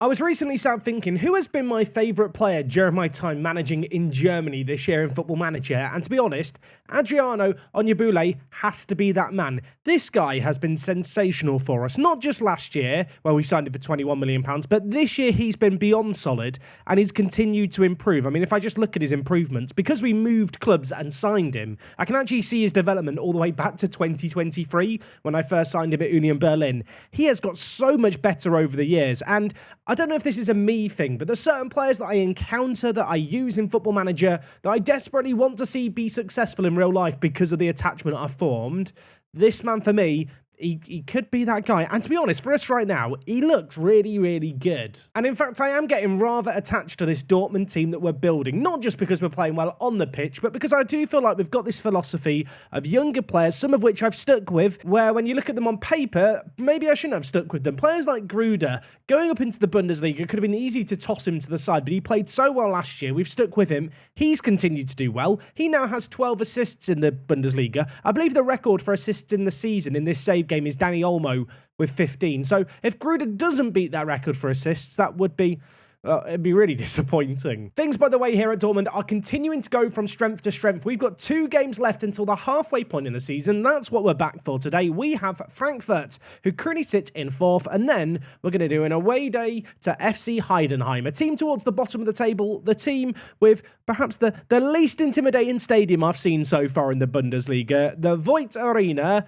I was recently sat thinking, who has been my favourite player during my time managing in Germany this year in Football Manager? And to be honest, Adriano Onyebule has to be that man. This guy has been sensational for us, not just last year, where we signed him for £21 million, but this year he's been beyond solid, and he's continued to improve. I mean, if I just look at his improvements, because we moved clubs and signed him, I can actually see his development all the way back to 2023, when I first signed him at Union Berlin. He has got so much better over the years, and I don't know if this is a me thing, but there's certain players that I encounter, that I use in Football Manager, that I desperately want to see be successful in real life because of the attachment I've formed. This man, for me, he could be that guy. And to be honest, for us right now, he looks really, really good. And in fact, I am getting rather attached to this Dortmund team that we're building, not just because we're playing well on the pitch, but because I do feel like we've got this philosophy of younger players, some of which I've stuck with, where when you look at them on paper, maybe I shouldn't have stuck with them. Players like Gruder, going up into the Bundesliga, could have been easy to toss him to the side, but he played so well last year. We've stuck with him. He's continued to do well. He now has 12 assists in the Bundesliga. I believe the record for assists in the season in this save game is Danny Olmo with 15. So if Gruder doesn't beat that record for assists, that would be... it'd be really disappointing. Things, by the way, here at Dortmund are continuing to go from strength to strength. We've got 2 games left until the halfway point in the season. That's what we're back for today. We have Frankfurt, who currently sit in 4th, and then we're going to do an away day to FC Heidenheim, a team towards the bottom of the table, the team with perhaps the least intimidating stadium I've seen so far in the Bundesliga, the Voigt Arena.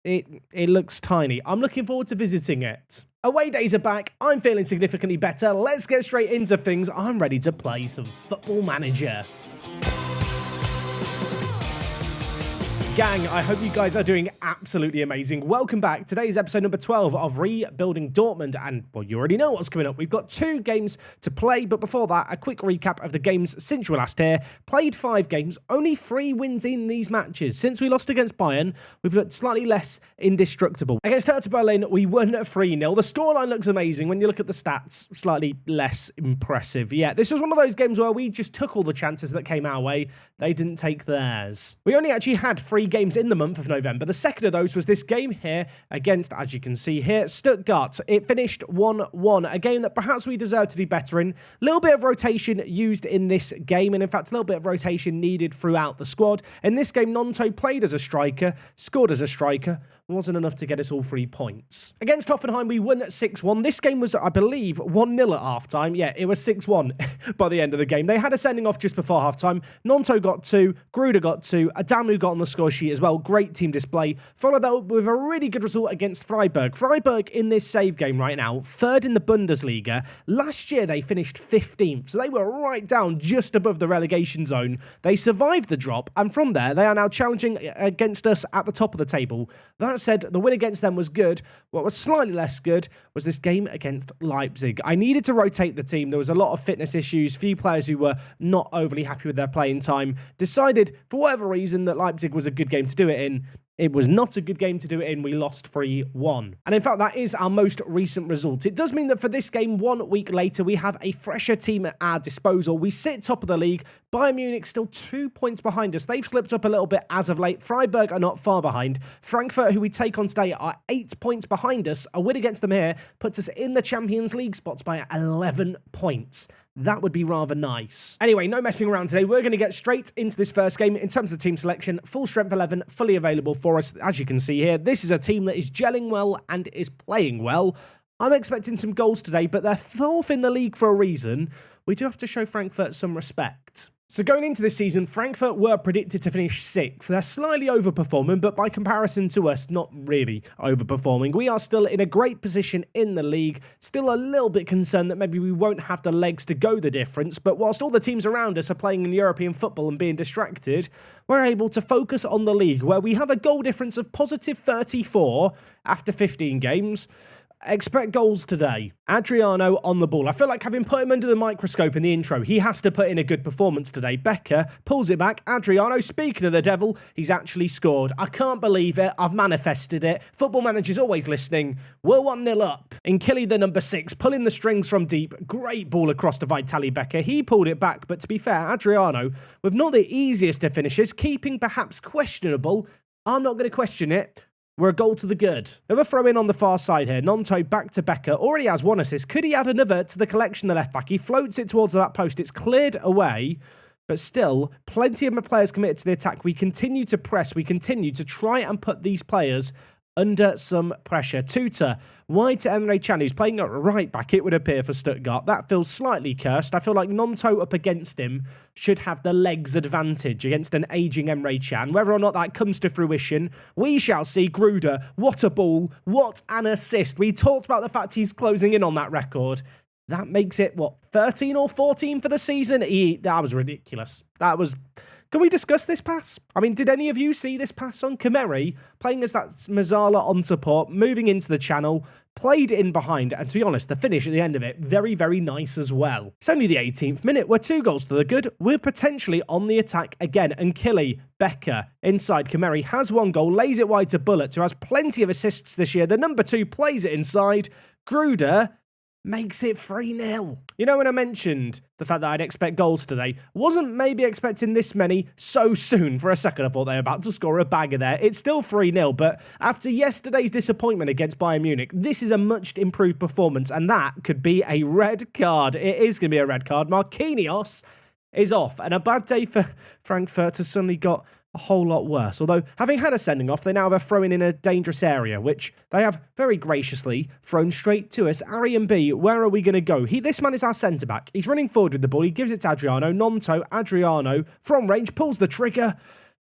It looks tiny. I'm looking forward to visiting it. Away days are back. I'm feeling significantly better. Let's get straight into things. I'm ready to play some Football Manager. Gang, I hope you guys are doing absolutely amazing. Welcome back. Today's episode number 12 of Rebuilding Dortmund. And, well, you already know what's coming up. We've got 2 games to play. But before that, a quick recap of the games since we were last here. Played 5 games, only 3 wins in these matches. Since we lost against Bayern, we've looked slightly less indestructible. Against Hertha Berlin, we won 3-0. The scoreline looks amazing. When you look at the stats, slightly less impressive. Yeah, this was one of those games where we just took all the chances that came our way. They didn't take theirs. We only actually had 3 games in the month of November. The second of those was this game here against, as you can see here, Stuttgart. It finished 1-1, a game that perhaps we deserve to do better in. A little bit of rotation used in this game, and in fact, a little bit of rotation needed throughout the squad. In this game, Nonto played as a striker, scored as a striker, wasn't enough to get us all 3 points. Against Hoffenheim, we won 6-1. This game was, I believe, 1-0 at half-time. Yeah, it was 6-1 by the end of the game. They had a sending off just before half-time. Nonto got 2, Gruder got 2, Adamu got on the score sheet as well. Great team display. Followed that up with a really good result against Freiburg. Freiburg in this save game right now, 3rd in the Bundesliga. Last year, they finished 15th, so they were right down just above the relegation zone. They survived the drop, and from there, they are now challenging against us at the top of the table. That said, the win against them was good. What was slightly less good was this game against Leipzig. I needed to rotate the team. There was a lot of fitness issues, few players who were not overly happy with their playing time. Decided, for whatever reason, that Leipzig was a good game to do it in. It was not a good game to do it in. We lost 3-1. And in fact, that is our most recent result. It does mean that for this game, 1 week later, we have a fresher team at our disposal. We sit top of the league. Bayern Munich still 2 points behind us. They've slipped up a little bit as of late. Freiburg are not far behind. Frankfurt, who we take on today, are 8 points behind us. A win against them here puts us in the Champions League spots by 11 points. That would be rather nice. Anyway, no messing around today. We're going to get straight into this first game. In terms of team selection, full strength 11, fully available for us. As you can see here, this is a team that is gelling well and is playing well. I'm expecting some goals today, but they're 4th in the league for a reason. We do have to show Frankfurt some respect. So going into this season, Frankfurt were predicted to finish 6th. They're slightly overperforming, but by comparison to us, not really overperforming. We are still in a great position in the league. Still a little bit concerned that maybe we won't have the legs to go the difference, but whilst all the teams around us are playing in European football and being distracted, we're able to focus on the league, where we have a goal difference of positive 34 after 15 games. Expect goals today. Adriano on the ball. I feel like having put him under the microscope in the intro, he has to put in a good performance today. Becker pulls it back. Adriano, speaking of the devil, he's actually scored. I can't believe it. I've manifested it. Football Manager's always listening. We're 1-0 up. Nkili, the number 6, pulling the strings from deep. Great ball across to Vitali Becker. He pulled it back, but to be fair, Adriano, with not the easiest of finishes, keeping perhaps questionable. I'm not going to question it. We're a goal to the good. Another throw in on the far side here. Gnonto back to Becker. Already has one assist. Could he add another to the collection, the left back? He floats it towards that post. It's cleared away. But still, plenty of my players committed to the attack. We continue to press. We continue to try and put these players under some pressure. Tuta, wide to Emre Can, who's playing at right back, it would appear, for Stuttgart. That feels slightly cursed. I feel like Gnonto up against him should have the legs advantage against an ageing Emre Can. Whether or not that comes to fruition, we shall see. Gruder, what a ball, what an assist. We talked about the fact he's closing in on that record. That makes it, what, 13 or 14 for the season? That was ridiculous. That was... Can we discuss this pass? I mean, did any of you see this pass on? Kameri, playing as that Mazzala on support, moving into the channel, played in behind, and to be honest, the finish at the end of it, very, very nice as well. It's only the 18th minute. We're 2 goals to the good. We're potentially on the attack again. And Killy, Becker, inside. Kameri has 1 goal, lays it wide to Bullet, who has plenty of assists this year. The number 2 plays it inside. Gruder makes it 3-0. You know, when I mentioned the fact that I'd expect goals today, wasn't maybe expecting this many so soon. For a second, I thought they were about to score a bagger there. It's still 3-0, but after yesterday's disappointment against Bayern Munich, this is a much improved performance, and that could be a red card. It is going to be a red card. Marquinhos is off, and a bad day for Frankfurt has suddenly got a whole lot worse. Although, having had a sending off, they now have a throw in a dangerous area, which they have very graciously thrown straight to us. Arian B, where are we going to go? This man is our centre-back. He's running forward with the ball. He gives it to Adriano. Gnonto, Adriano, from range, pulls the trigger.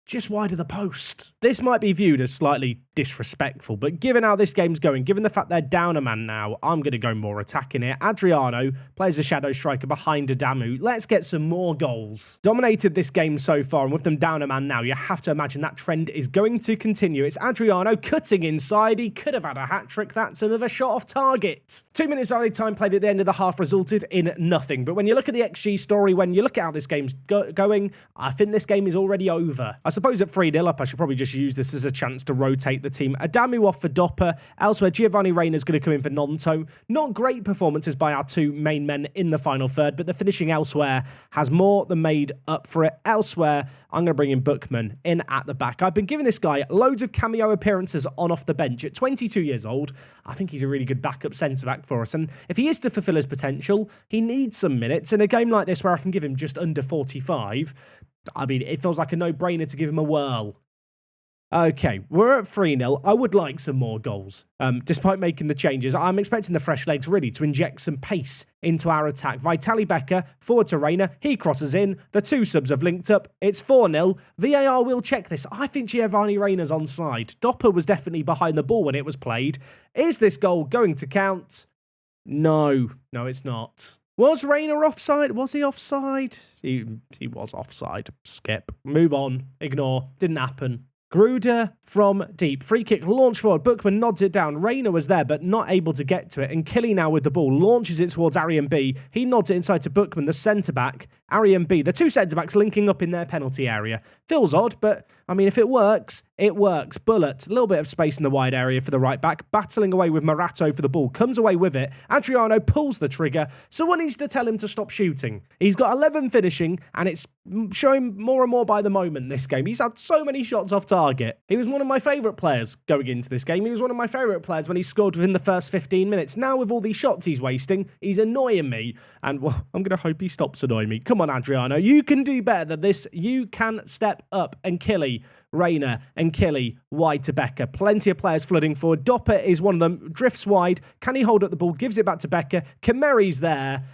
Just wide of the post. This might be viewed as slightly disrespectful, but given how this game's going, given the fact they're down a man now, I'm going to go more attacking here. Adriano plays the shadow striker behind Adamu. Let's get some more goals. Dominated this game so far, and with them down a man now, you have to imagine that trend is going to continue. It's Adriano cutting inside. He could have had a hat-trick. That's another shot off target. 2 minutes early time played at the end of the half resulted in nothing. But when you look at the XG story, when you look at how this game's going, I think this game is already over. I suppose at 3-0 up, I should probably just use this as a chance to rotate the team. Adamu off for Doppler. Elsewhere, Giovanni Reyna's going to come in for Gnonto. Not great performances by our 2 main men in the final third, but the finishing elsewhere has more than made up for it. Elsewhere, I'm going to bring in Bookman in at the back. I've been giving this guy loads of cameo appearances on off the bench. At 22 years old, I think he's a really good backup centre-back for us. And if he is to fulfil his potential, he needs some minutes. In a game like this where I can give him just under 45, I mean, it feels like a no-brainer to give him a whirl. Okay, we're at 3-0. I would like some more goals. Despite making the changes, I'm expecting the fresh legs really to inject some pace into our attack. Vitali Becker, forward to Reyna. He crosses in. The 2 subs have linked up. It's 4-0. VAR will check this. I think Giovanni Reyna's onside. Doppler was definitely behind the ball when it was played. Is this goal going to count? No. No, it's not. Was Reyna offside? Was he offside? He was offside. Skip. Move on. Ignore. Didn't happen. Gruder from deep. Free kick, launch forward. Bookman nods it down. Reyna was there, but not able to get to it. And Killy now with the ball. Launches it towards Arian B. He nods it inside to Bookman, the centre-back. Arian B. The 2 centre-backs linking up in their penalty area. Feels odd, but, I mean, if it works, it works. Bullet, a little bit of space in the wide area for the right back. Battling away with Morato for the ball. Comes away with it. Adriano pulls the trigger. Someone needs to tell him to stop shooting. He's got 11 finishing, and it's showing more and more by the moment this game. He's had so many shots off target. He was one of my favourite players going into this game. He was one of my favourite players when he scored within the first 15 minutes. Now with all these shots he's wasting, he's annoying me. And, well, I'm going to hope he stops annoying me. Come on, Adriano. You can do better than this. You can step up. And Killy, Reyna and Killy wide to Becker. Plenty of players flooding forward. Doppler is one of them. Drifts wide. Can he hold up the ball? Gives it back to Becker. Kameri's there.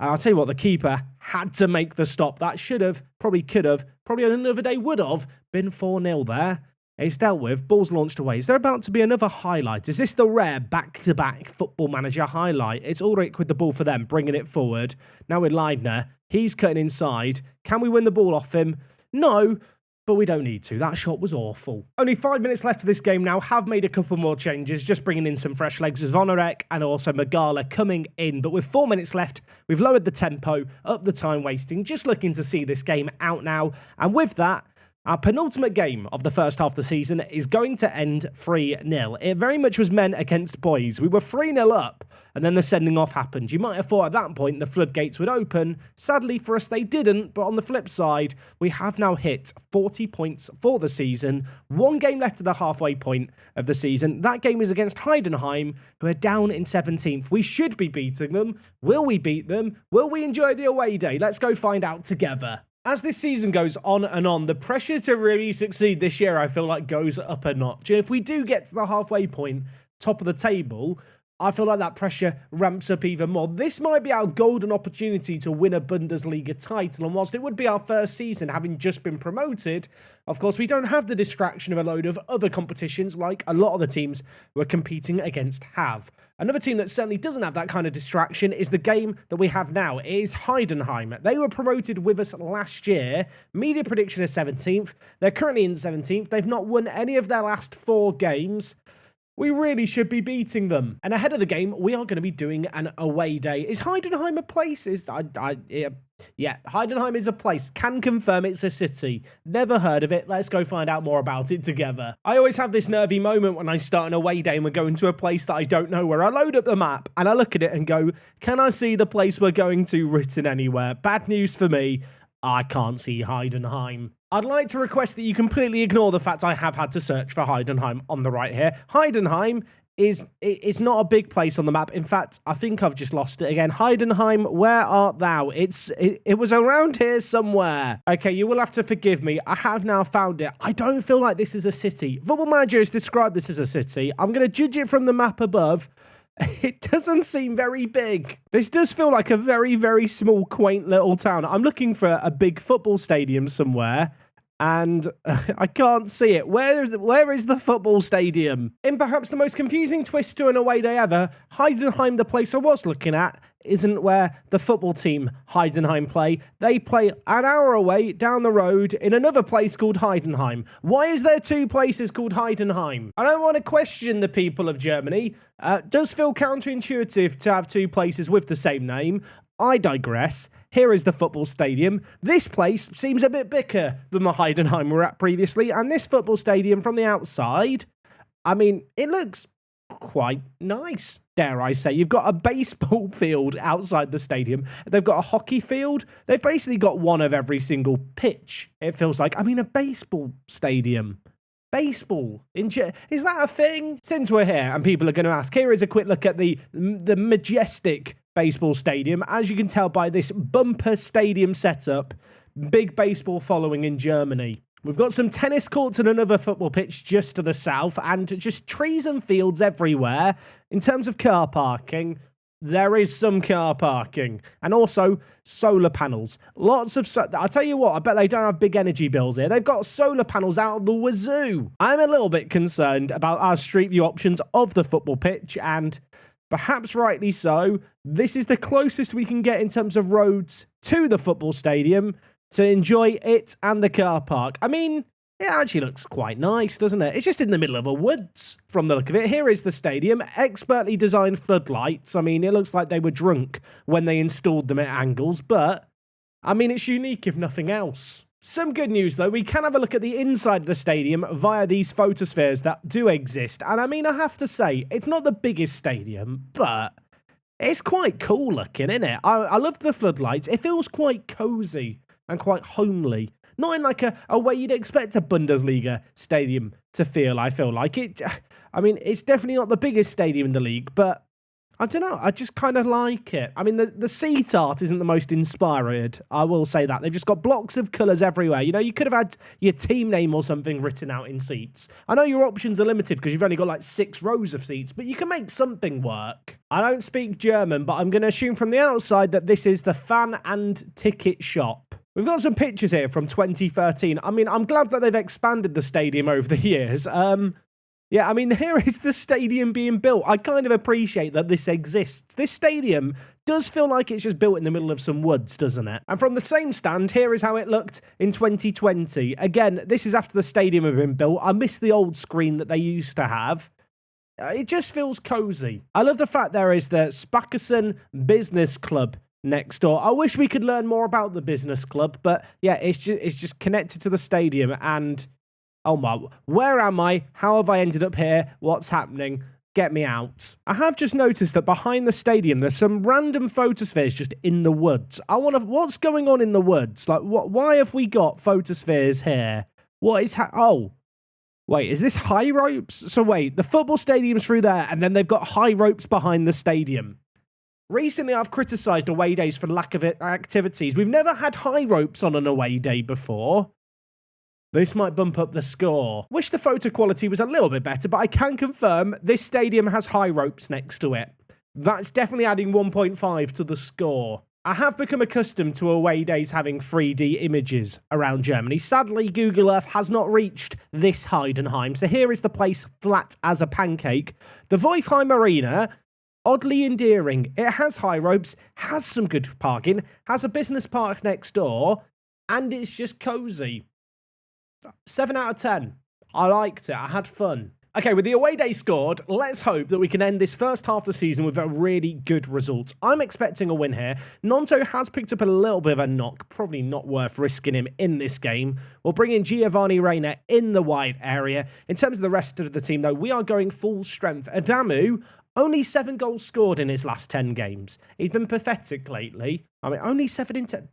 And I'll tell you what, the keeper had to make the stop. That should have, probably could have, probably on another day would have been 4-0 there. It's dealt with. Ball's launched away. Is there about to be another highlight? Is this the rare back-to-back Football Manager highlight? It's Ulrich with the ball for them, bringing it forward. Now with Leidner. He's cutting inside. Can we win the ball off him? No, but we don't need to. That shot was awful. Only 5 minutes left of this game now. Have made a couple more changes, just bringing in some fresh legs. Zvonarek and also Magala coming in. But with 4 minutes left, we've lowered the tempo, up the time wasting, just looking to see this game out now. And with that, Our penultimate game of the first half of the season is going to end 3-0. It very much was men against boys. We were 3-0 up, and then the sending off happened. You might have thought at that point the floodgates would open. Sadly for us, they didn't, but on the flip side, we have now hit 40 points for the season. One game left to the halfway point of the season. That game is against Heidenheim, who are down in 17th. We should be beating them. Will we beat them? Will we enjoy the away day? Let's go find out together. As this season goes on and on, the pressure to really succeed this year, I feel like, goes up a notch. And if we do get to the halfway point, top of the table, I feel like that pressure ramps up even more. This might be our golden opportunity to win a Bundesliga title. And whilst it would be our first season, having just been promoted, of course, we don't have the distraction of a load of other competitions like a lot of the teams we're competing against have. Another team that certainly doesn't have that kind of distraction is the game that we have now. It is Heidenheim. They were promoted with us last year. Media prediction is 17th. They're currently in 17th. They've not won any of their last 4 games. We really should be beating them. And ahead of the game, we are going to be doing an away day. Is Heidenheim a place? Yeah, Heidenheim is a place. Can confirm it's a city. Never heard of it. Let's go find out more about it together. I always have this nervy moment when I start an away day and we're going to a place that I don't know, where I load up the map and I look at it and go, can I see the place we're going to written anywhere? Bad news for me. I can't see Heidenheim. I'd like to request that you completely ignore the fact I have had to search for Heidenheim on the right here. Heidenheim is not a big place on the map. In fact, I think I've just lost it again. Heidenheim, where art thou? It was around here somewhere. Okay, you will have to forgive me. I have now found it. I don't feel like this is a city. Football Manager has described this as a city. I'm going to judge it from the map above. It doesn't seem very big. This does feel like a very, very small, quaint little town. I'm looking for a big football stadium somewhere, and I can't see it. Where is the football stadium? In perhaps the most confusing twist to an away day ever, Heidenheim, the place I was looking at, isn't where the football team Heidenheim play. They play an hour away down the road in another place called Heidenheim. Why is there 2 places called Heidenheim? I don't want to question the people of Germany. Does feel counterintuitive to have 2 places with the same name. I digress. Here is the football stadium. This place seems a bit bigger than the Heidenheim we were at previously, and this football stadium from the outside, I mean, it looks quite nice, dare I say. You've got a baseball field outside the stadium. They've got a hockey field. They've basically got one of every single pitch, it feels like. I mean, a baseball stadium. Baseball. Is that a thing? Since we're here and people are going to ask, here is a quick look at the majestic baseball stadium. As you can tell by this bumper stadium setup, big baseball following in Germany. We've got some tennis courts and another football pitch just to the south, and just trees and fields everywhere. In terms of car parking, there is some car parking, and also solar panels. Lots of, I'll tell you what, I bet they don't have big energy bills here. They've got solar panels out of the wazoo. I'm a little bit concerned about our street view options of the football pitch, and perhaps rightly so. This is the closest we can get in terms of roads to the football stadium to enjoy it and the car park. I mean, it actually looks quite nice, doesn't it? It's just in the middle of a woods from the look of it. Here is the stadium. Expertly designed floodlights. I mean, it looks like they were drunk when they installed them at angles, but I mean, it's unique if nothing else. Some good news, though. We can have a look at the inside of the stadium via these photospheres that do exist. And I mean, I have to say, it's not the biggest stadium, but it's quite cool looking, isn't it? I love the floodlights. It feels quite cozy and quite homely. Not in like a way you'd expect a Bundesliga stadium to feel, I feel like. I mean, it's definitely not the biggest stadium in the league, but I don't know, I just kind of like it. I mean, the seat art isn't the most inspired, I will say that. They've just got blocks of colours everywhere. You know, you could have had your team name or something written out in seats. I know your options are limited because you've only got like 6 rows of seats, but you can make something work. I don't speak German, but I'm going to assume from the outside that this is the fan and ticket shop. We've got some pictures here from 2013. I mean, I'm glad that they've expanded the stadium over the years. Yeah, I mean, here is the stadium being built. I kind of appreciate that this exists. This stadium does feel like it's just built in the middle of some woods, doesn't it? And from the same stand, here is how it looked in 2020. Again, this is after the stadium had been built. I miss the old screen that they used to have. It just feels cozy. I love the fact there is the Spackesen Business Club next door. I wish we could learn more about the business club, but yeah, it's just connected to the stadium. And oh my, where am I? How have I ended up here? What's happening? Get me out. I have just noticed that behind the stadium, there's some random photospheres just in the woods. What's going on in the woods? Like, why have we got photospheres here? What is oh, wait, is this high ropes? So wait, the football stadium's through there, and then they've got high ropes behind the stadium. Recently, I've criticised away days for lack of activities. We've never had high ropes on an away day before. This might bump up the score. Wish the photo quality was a little bit better, but I can confirm this stadium has high ropes next to it. That's definitely adding 1.5 to the score. I have become accustomed to away days having 3D images around Germany. Sadly, Google Earth has not reached this Heidenheim, so here is the place flat as a pancake. The Voifheim Arena, oddly endearing. It has high ropes, has some good parking, has a business park next door, and it's just cozy. 7 out of 10. I liked it. I had fun. Okay, with the away day scored, let's hope that we can end this first half of the season with a really good result. I'm expecting a win here. Nonto has picked up a little bit of a knock. Probably not worth risking him in this game. We'll bring in Giovanni Reina in the wide area. In terms of the rest of the team, though, we are going full strength. Adamu, only 7 goals scored in his last 10 games. He's been pathetic lately. I mean, only 7 in 10.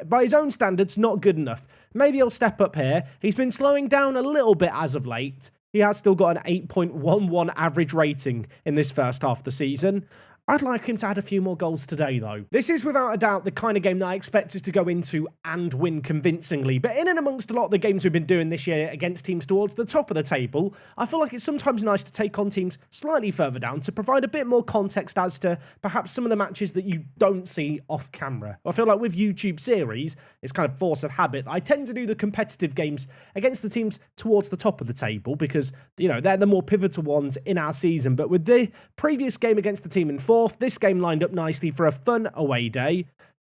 By his own standards, not good enough. Maybe he'll step up here. He's been slowing down a little bit as of late. He has still got an 8.11 average rating in this first half of the season. I'd like him to add a few more goals today, though. This is without a doubt the kind of game that I expect us to go into and win convincingly. But in and amongst a lot of the games we've been doing this year against teams towards the top of the table, I feel like it's sometimes nice to take on teams slightly further down to provide a bit more context as to perhaps some of the matches that you don't see off camera. I feel like with YouTube series, it's kind of force of habit. I tend to do the competitive games against the teams towards the top of the table because, you know, they're the more pivotal ones in our season. But with the previous game against the team in fourth, this game lined up nicely for a fun away day.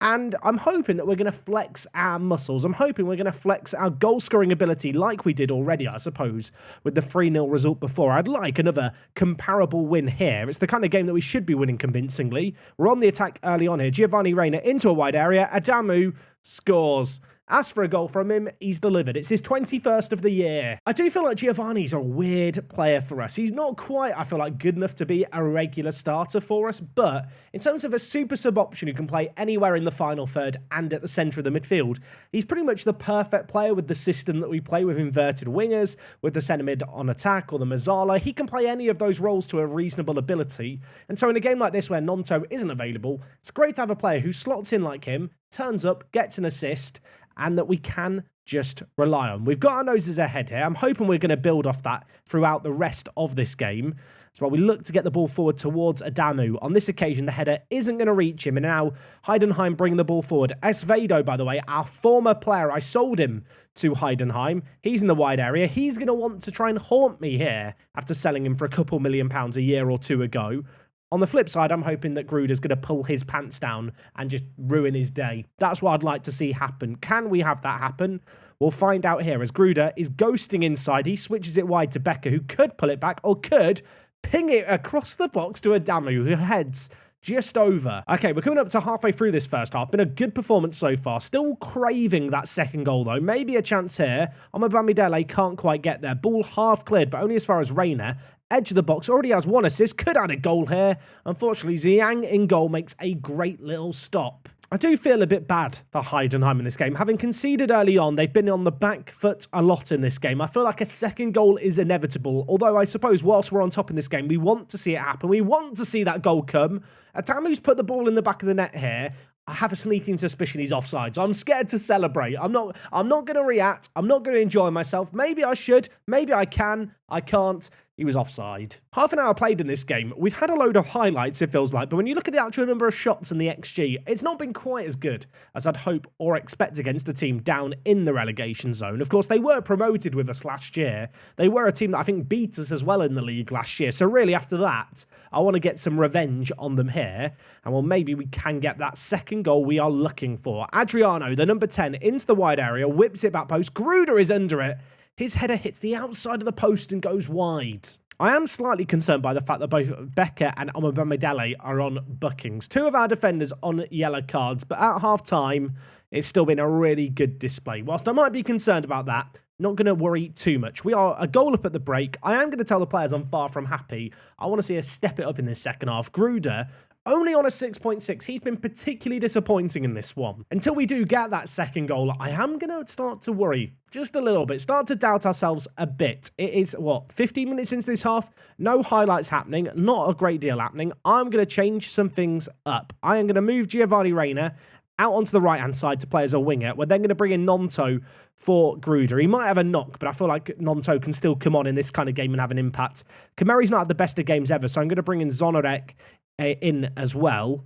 And I'm hoping that we're going to flex our muscles. I'm hoping we're going to flex our goal-scoring ability like we did already, I suppose, with the 3-0 result before. I'd like another comparable win here. It's the kind of game that we should be winning convincingly. We're on the attack early on here. Giovanni Reina into a wide area. Adamu scores. Asked for a goal from him, he's delivered. It's his 21st of the year. I do feel like Giovanni's a weird player for us. He's not quite, I feel like, good enough to be a regular starter for us, but in terms of a super sub option who can play anywhere in the final third and at the centre of the midfield, he's pretty much the perfect player with the system that we play with inverted wingers, with the centre mid on attack or the Mazzala. He can play any of those roles to a reasonable ability. And so in a game like this where Nonto isn't available, it's great to have a player who slots in like him, turns up, gets an assist, and that we can just rely on. We've got our noses ahead here. I'm hoping we're going to build off that throughout the rest of this game. So while we look to get the ball forward towards Adamu, on this occasion, the header isn't going to reach him. And now Heidenheim bring the ball forward. Esvedo, by the way, our former player, I sold him to Heidenheim. He's in the wide area. He's going to want to try and haunt me here after selling him for a couple £1 million a year or two ago. On the flip side, I'm hoping that Gruder's going to pull his pants down and just ruin his day. That's what I'd like to see happen. Can we have that happen? We'll find out here as Gruder is ghosting inside. He switches it wide to Becker, who could pull it back or could ping it across the box to Adamu, who heads just over. Okay, we're coming up to halfway through this first half. Been a good performance so far. Still craving that second goal, though. Maybe a chance here. Omabamidele can't quite get there. Ball half cleared, but only as far as Reina. Edge of the box, already has 1 assist. Could add a goal here. Unfortunately, Zhang in goal makes a great little stop. I do feel a bit bad for Heidenheim in this game. Having conceded early on, they've been on the back foot a lot in this game. I feel like a second goal is inevitable. Although I suppose whilst we're on top in this game, we want to see it happen. We want to see that goal come. Adamu's put the ball in the back of the net here. I have a sneaking suspicion he's offside, so I'm scared to celebrate. I'm not going to react. I'm not going to enjoy myself. Maybe I should. Maybe I can. I can't. He was offside. Half an hour played in this game. We've had a load of highlights, it feels like, but when you look at the actual number of shots and the XG, it's not been quite as good as I'd hope or expect against a team down in the relegation zone. Of course, they were promoted with us last year. They were a team that I think beat us as well in the league last year. So really, after that, I want to get some revenge on them here. And well, maybe we can get that second goal we are looking for. Adriano, the number 10, into the wide area, whips it back post. Gruder is under it. His header hits the outside of the post and goes wide. I am slightly concerned by the fact that both Becker and Omobamidele are on bookings. Two of our defenders on yellow cards, but at half-time, it's still been a really good display. Whilst I might be concerned about that, not going to worry too much. We are a goal up at the break. I am going to tell the players I'm far from happy. I want to see us step it up in this second half. Gruder, only on a 6.6. He's been particularly disappointing in this one. Until we do get that second goal, I am going to start to worry just a little bit. Start to doubt ourselves a bit. It is, 15 minutes into this half? No highlights happening. Not a great deal happening. I'm going to change some things up. I am going to move Giovanni Reina out onto the right-hand side to play as a winger. We're then going to bring in Nonto for Gruder. He might have a knock, but I feel like Nonto can still come on in this kind of game and have an impact. Kamari's not had the best of games ever, so I'm going to bring in Zonarek in as well.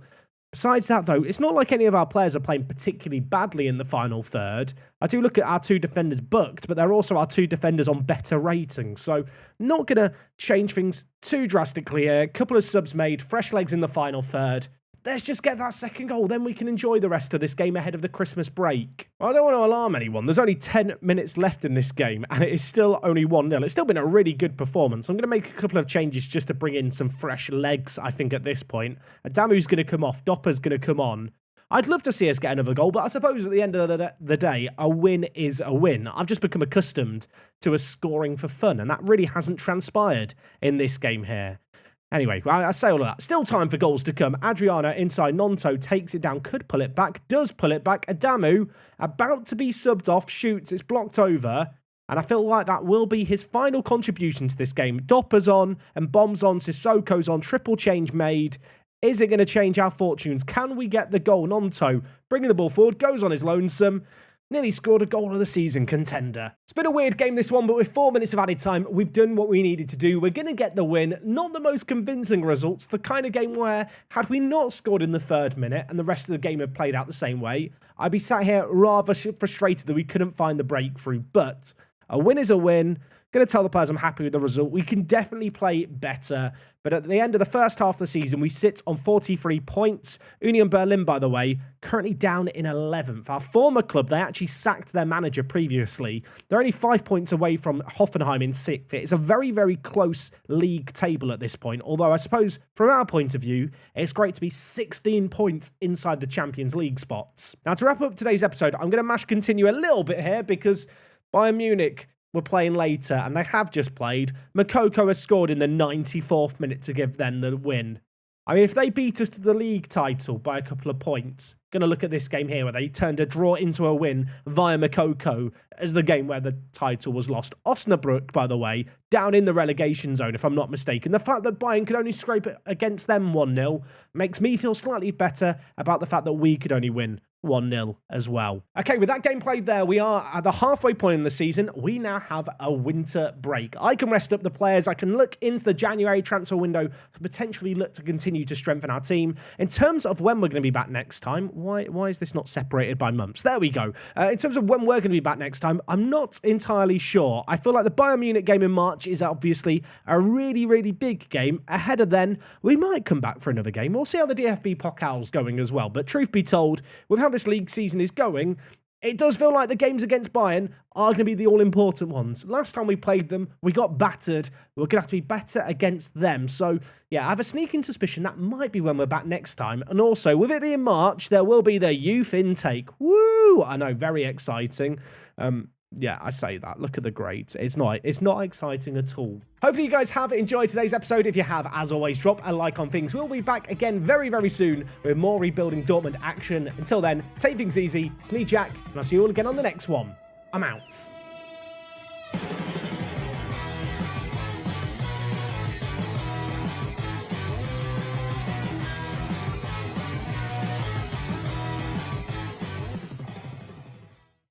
Besides that, though, it's not like any of our players are playing particularly badly in the final third. I do look at our two defenders booked, but they're also our two defenders on better ratings. So not going to change things too drastically here. A couple of subs made, fresh legs in the final third. Let's just get that second goal, then we can enjoy the rest of this game ahead of the Christmas break. Well, I don't want to alarm anyone. There's only 10 minutes left in this game, and it is still only 1-0. It's still been a really good performance. I'm going to make a couple of changes just to bring in some fresh legs, I think, at this point. Adamu's going to come off. Dopper's going to come on. I'd love to see us get another goal, but I suppose at the end of the day, a win is a win. I've just become accustomed to us scoring for fun, and that really hasn't transpired in this game here. Anyway, I say all of that. Still time for goals to come. Adriana inside. Nonto takes it down. Could pull it back. Does pull it back. Adamu about to be subbed off. Shoots. It's blocked over. And I feel like that will be his final contribution to this game. Dopper's on and Bomb's on. Sissoko's on. Triple change made. Is it going to change our fortunes? Can we get the goal? Nonto bringing the ball forward. Goes on his lonesome. Nearly scored a goal of the season contender. It's been a weird game, this one, but with 4 minutes of added time, we've done what we needed to do. We're going to get the win. Not the most convincing results. The kind of game where, had we not scored in the 3rd minute and the rest of the game had played out the same way, I'd be sat here rather frustrated that we couldn't find the breakthrough. But a win is a win. Going to tell the players I'm happy with the result. We can definitely play better. But at the end of the first half of the season, we sit on 43 points. Union Berlin, by the way, currently down in 11th. Our former club, they actually sacked their manager previously. They're only 5 points away from Hoffenheim in 6th. It's a very, very close league table at this point. Although I suppose, from our point of view, it's great to be 16 points inside the Champions League spots. Now, to wrap up today's episode, I'm going to mash continue a little bit here because Bayern Munich were playing later, and they have just played. Makoko has scored in the 94th minute to give them the win. I mean, if they beat us to the league title by a couple of points, going to look at this game here where they turned a draw into a win via Makoko as the game where the title was lost. Osnabrück, by the way, down in the relegation zone, if I'm not mistaken. The fact that Bayern could only scrape it against them 1-0 makes me feel slightly better about the fact that we could only win 1-0 as well. Okay, with that game played there, we are at the halfway point in the season. We now have a winter break. I can rest up the players. I can look into the January transfer window to potentially look to continue to strengthen our team. In terms of when we're going to be back next time, why is this not separated by months? There we go. In terms of when we're going to be back next time, I'm not entirely sure. I feel like the Bayern Munich game in March is obviously a really, really big game. Ahead of then, we might come back for another game. We'll see how the DFB Pokal's going as well. But truth be told, with how this league season is going, it does feel like the games against Bayern are going to be the all-important ones. Last time we played them, we got battered. We're going to have to be better against them. So, yeah, I have a sneaking suspicion that might be when we're back next time. And also, with it being March, there will be the youth intake. Woo! I know, very exciting. Yeah, I say that. Look at the grades. It's not exciting at all. Hopefully you guys have enjoyed today's episode. If you have, as always, drop a like on things. We'll be back again very, very soon with more Rebuilding Dortmund action. Until then, take things easy. It's me, Jack, and I'll see you all again on the next one. I'm out.